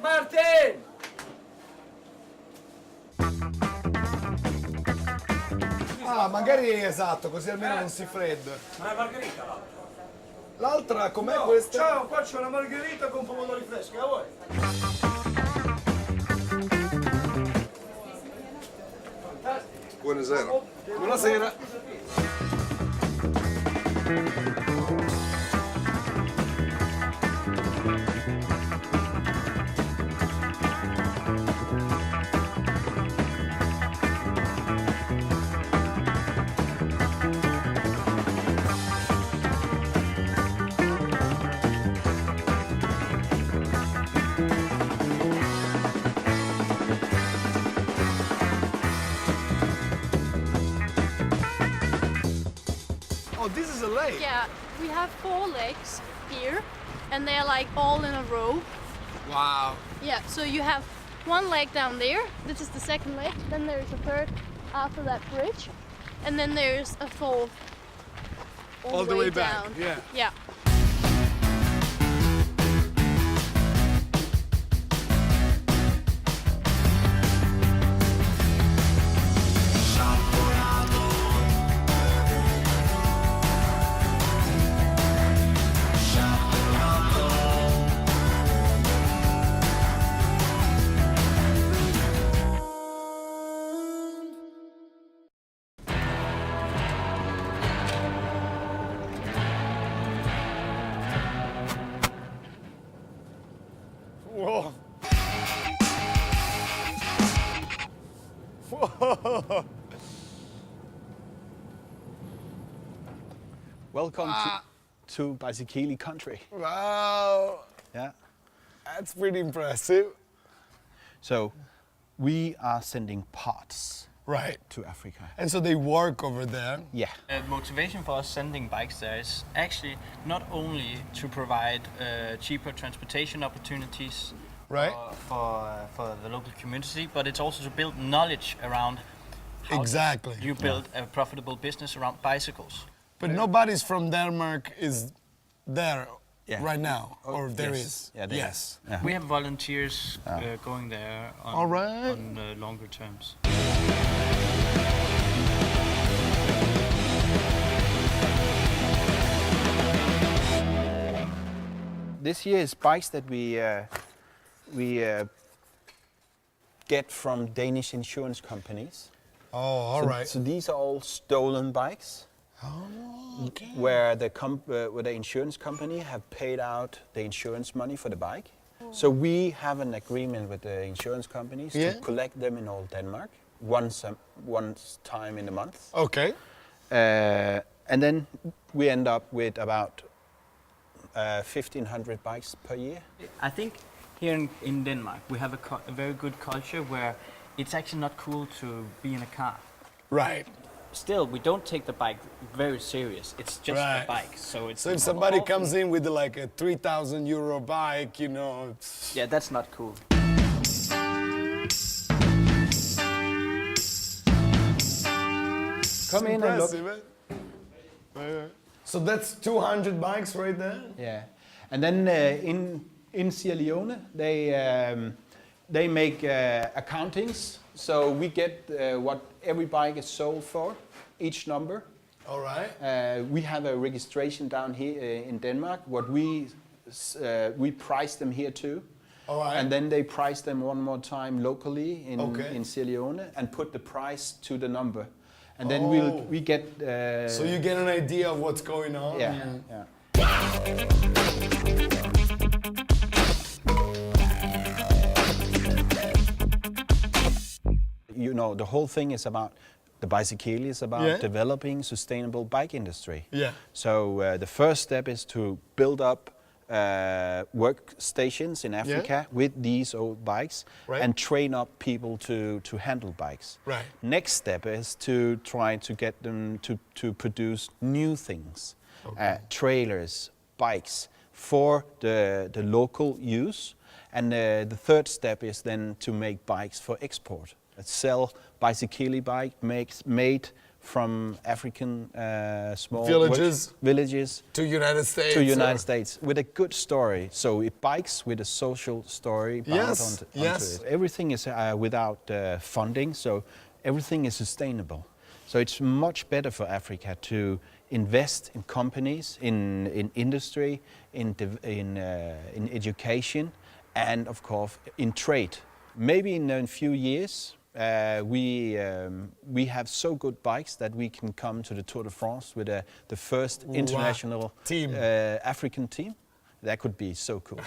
Martin! Ah, magari esatto, così almeno non si fredda. Ma è margherita l'altra. L'altra com'è No, questa? ciao, qua c'è una margherita con pomodori freschi, a voi? Buonasera. Buonasera. Oh, this is a lake. Yeah, we have 4 legs here, and they're like all in a row. Wow. Yeah, so you have 1 leg down there. This is the 2nd leg. Then there's a 3rd after that bridge, and then there's a 4th all the way back, down. yeah. Yeah. Whoa. Whoa. Welcome to Baisikili country. Wow. Yeah. That's pretty impressive. So we are sending parts Right. to Africa. And so they work over there. Yeah. The motivation for us sending bikes there is actually not only to provide cheaper transportation opportunities Right. for the local community, but it's also to build knowledge around how Exactly. you build a profitable business around bicycles. But nobody's from Denmark is there Yeah. right now, or there yes. is. Yeah, there yes. is. Yeah. We have volunteers going there on, All right. on longer terms. This here is bikes that we get from Danish insurance companies. Oh, all so, right. So these are all stolen bikes. Oh, okay. Where the insurance company have paid out the insurance money for the bike. So we have an agreement with the insurance companies Yeah. to collect them in all Denmark once time in a month. Okay. And then we end up with about 1,500 bikes per year. I think here in Denmark we have a very good culture where it's actually not cool to be in a car. Right. Still, we don't take the bike very serious. It's just Right. a bike, so it's. So if somebody comes in with like a 3,000 euro bike, you know, it's... Yeah, that's not cool. Come in and look. impressive, eh? So that's 200 bikes right there? Yeah, and then in Sierra Leone they make accountings, so we get what every bike is sold for, each number. All right. We have a registration down here in Denmark. What we price them here too. All right. And then they price them one more time locally Okay. in Sierra Leone and put the price to the number. And then Oh. we get. So you get an idea of what's going on? Yeah, yeah. You know, the whole thing is about, the Baisikili is about Yeah. developing sustainable bike industry. Yeah. So the first step is to build up workstations in Africa with these old bikes, Right. and train up people to handle bikes. Right. Next step is to try to get them to produce new things, trailers, bikes for the local use. And the third step is then to make bikes for export. Sell Baisikili bike made from African small villages to United States. With a good story. So it bikes with a social story bound onto it. Everything is without funding, so everything is sustainable. So it's much better for Africa to invest in companies, in industry, in education, and of course in trade. Maybe in a few years we have so good bikes that we can come to the Tour de France with the first international team. African team. That could be so cool.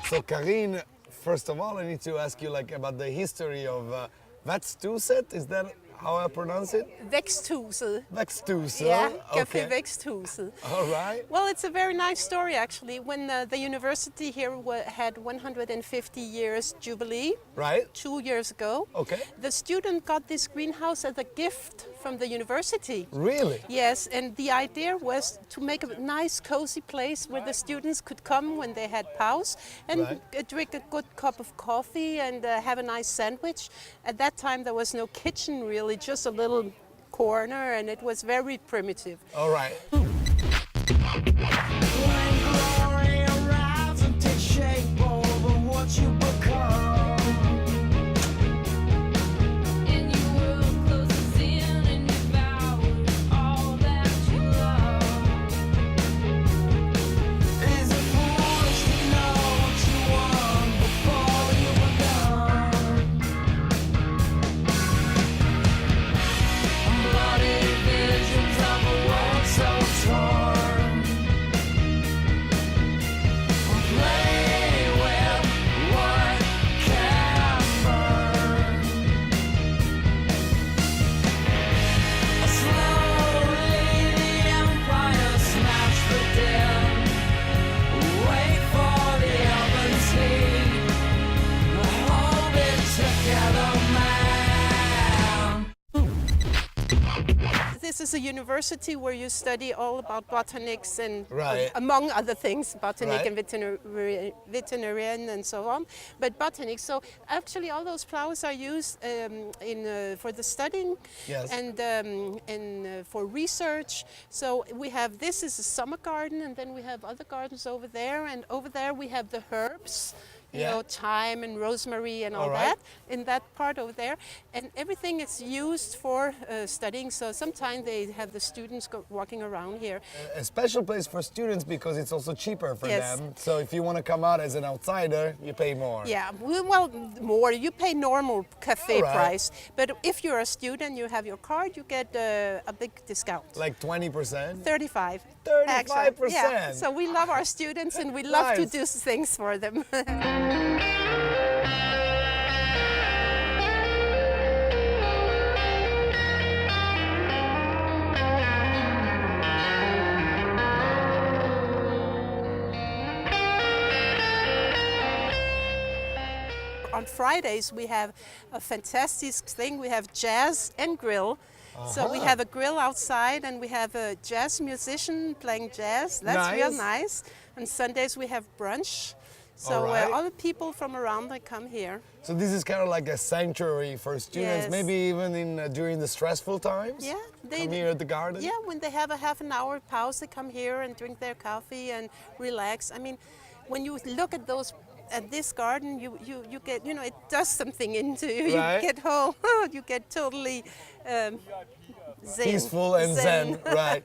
So Karine, first of all, I need to ask you about the history of Væksthuset. Is that how I pronounce it? Væksthuset. Væksthuset. Yeah, Café okay. Væksthuset. All right. Well, it's a very nice story actually. When the university here had 150 years jubilee, Right. 2 years ago, Okay. the student got this greenhouse as a gift from the university. Really? Yes, and the idea was to make a nice cozy place where the students could come when they had pause and drink a good cup of coffee and have a nice sandwich. At that time there was no kitchen really, just a little corner, and it was very primitive. All right. This is a university where you study all about botanics and among other things, botanic and veterinarian and so on. But botanics, so actually all those flowers are used for the studying and for research. So we have, this is a summer garden, and then we have other gardens over there, and over there we have the herbs. You know, thyme and rosemary and all that in that part over there. And everything is used for studying. So sometimes they have the students walking around here. A special place for students because it's also cheaper for them. So if you want to come out as an outsider, you pay more. Yeah, well, more. You pay normal cafe price. But if you're a student, you have your card, you get a big discount. Like 20%? 35. 35%? Yeah. So we love our students and we love to do things for them. On Fridays we have a fantastic thing. We have jazz and grill. So we have a grill outside and we have a jazz musician playing jazz. That's real nice. And Sundays we have brunch. So all the people from around they come here. So this is kind of like a sanctuary for students, maybe even during the stressful times? Yeah. They come here at the garden? Yeah, when they have a half an hour pause, they come here and drink their coffee and relax. I mean, when you look at this garden, you get, you know, it does something into you. You get home, you get totally zen. Peaceful and zen, right.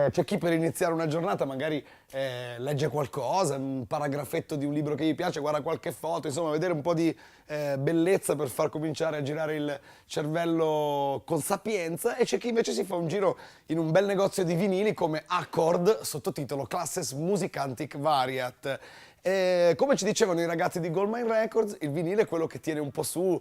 c'è chi per iniziare una giornata magari legge qualcosa, un paragrafetto di un libro che gli piace, guarda qualche foto, insomma vedere un po' di bellezza per far cominciare a girare il cervello con sapienza, e c'è chi invece si fa un giro in un bel negozio di vinili come Accord, sottotitolo Classes Musicantic Variat. Come ci dicevano i ragazzi di Goldmine Records, il vinile è quello che tiene un po' su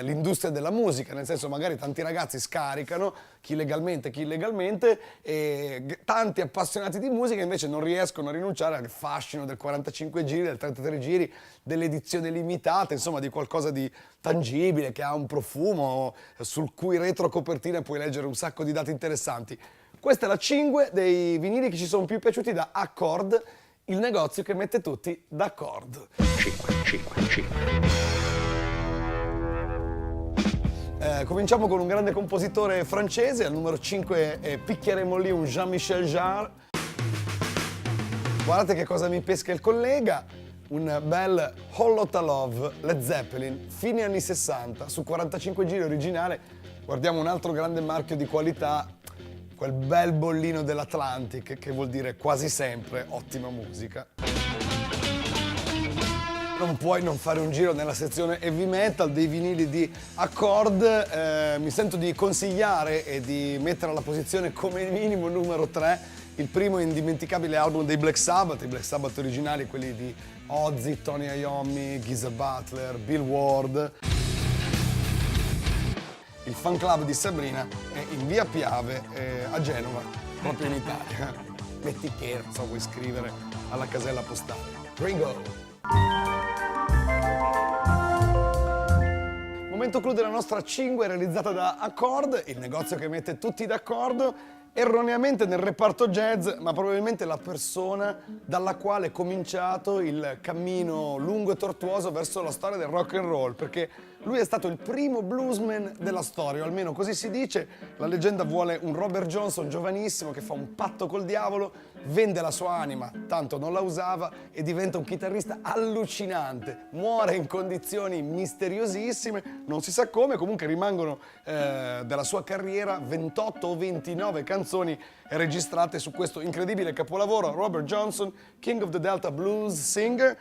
l'industria della musica, nel senso magari tanti ragazzi scaricano, chi legalmente, chi illegalmente, e tanti appassionati di musica invece non riescono a rinunciare al fascino del 45 giri, del 33 giri, dell'edizione limitata, insomma di qualcosa di tangibile, che ha un profumo, sul cui retrocopertina puoi leggere un sacco di dati interessanti. Questa è la cinque dei vinili che ci sono più piaciuti da Accord, il negozio che mette tutti d'accordo. 5. Cominciamo con un grande compositore francese, al numero 5 picchieremo lì un Jean-Michel Jarre. Guardate che cosa mi pesca il collega, un bel Whole Lotta Love, Led Zeppelin, fine anni 60, su 45 giri originale. Guardiamo un altro grande marchio di qualità, quel bel bollino dell'Atlantic, che vuol dire quasi sempre ottima musica. Non puoi non fare un giro nella sezione heavy metal dei vinili di Accord. Mi sento di consigliare e di mettere alla posizione come minimo numero 3 il primo indimenticabile album dei Black Sabbath, i Black Sabbath originali, quelli di Ozzy, Tony Iommi, Geezer Butler, Bill Ward. Il fan club di Sabrina è in via Piave a Genova, proprio in Italia. Metti che, non so, vuoi scrivere alla casella postale. Ringo! Momento clou della nostra 5 realizzata da Accord, il negozio che mette tutti d'accordo, erroneamente nel reparto jazz, ma probabilmente la persona dalla quale è cominciato il cammino lungo e tortuoso verso la storia del rock and roll, perché lui è stato il primo bluesman della storia, o almeno così si dice. La leggenda vuole un Robert Johnson giovanissimo che fa un patto col diavolo, vende la sua anima, tanto non la usava, e diventa un chitarrista allucinante. Muore in condizioni misteriosissime, non si sa come, comunque rimangono della sua carriera 28 o 29 canzoni registrate su questo incredibile capolavoro. Robert Johnson, King of the Delta Blues Singer.